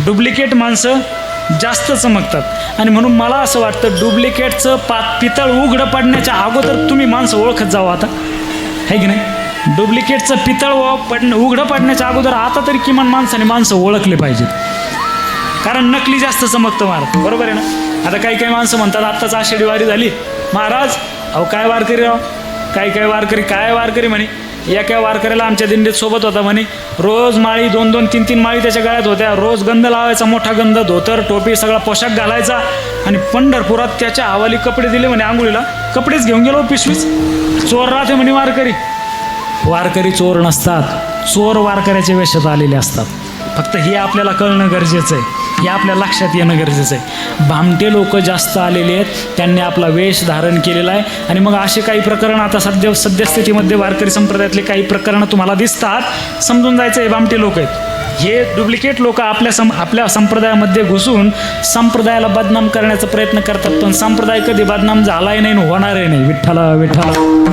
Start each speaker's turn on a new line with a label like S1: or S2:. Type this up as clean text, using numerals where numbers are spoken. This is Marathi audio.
S1: डुप्लिकेट माणसं जास्त चमकतात. आणि म्हणून मला असं वाटतं डुप्लिकेटचं पितळ उघडं पडण्याच्या अगोदर तुम्ही माणसं ओळखत जावं आता, आहे की नाही. डुप्लिकेटचं पितळ उघडं पडण्याच्या अगोदर आता तरी किमान माणसं ओळखले पाहिजेत, कारण नकली जास्त चमकतं महाराज, बरोबर आहे ना. आता काही माणसं म्हणतात आत्ताच आषाढी वारी झाली महाराज, अहो काय वारकरी राव, काही वारकरी काय वारकरी म्हणे. एका वारकऱ्याला आमच्या दिंडीत सोबत होता म्हणे, रोज माळी 2-2, 3-3 माळी त्याच्या गळ्यात होत्या, रोज गंध लावायचा, मोठा गंध, धोतर टोपी सगळा पोशाख घालायचा, आणि पंढरपुरात त्याच्या हवाली कपडे दिले म्हणे, आंघोळीला कपडेच घेऊन गेलो पिशवीच. चोर राहते म्हणे वारकरी. वारकरी चोर नसतात, चोर वारकऱ्याच्या वेशात आलेले असतात. फक्त हे आपल्याला कळणं गरजेचं आहे, हे आपल्या लक्षात येणं गरजेचं आहे. भामटे लोक जास्त आलेले आहेत, त्यांनी आपला वेश धारण केलेला आहे. आणि मग असे काही प्रकरण आता सद्यस्थितीमध्ये वारकरी संप्रदायातले काही प्रकरणं तुम्हाला दिसतात, समजून जायचं हे भामटे लोक आहेत. हे डुप्लिकेट लोक आपल्या संप्रदायामध्ये घुसून संप्रदायाला बदनाम करण्याचा प्रयत्न करतात, पण संप्रदाय कधी बदनाम झालाही नाही, होणारही नाही. विठ्ठला विठ्ठला.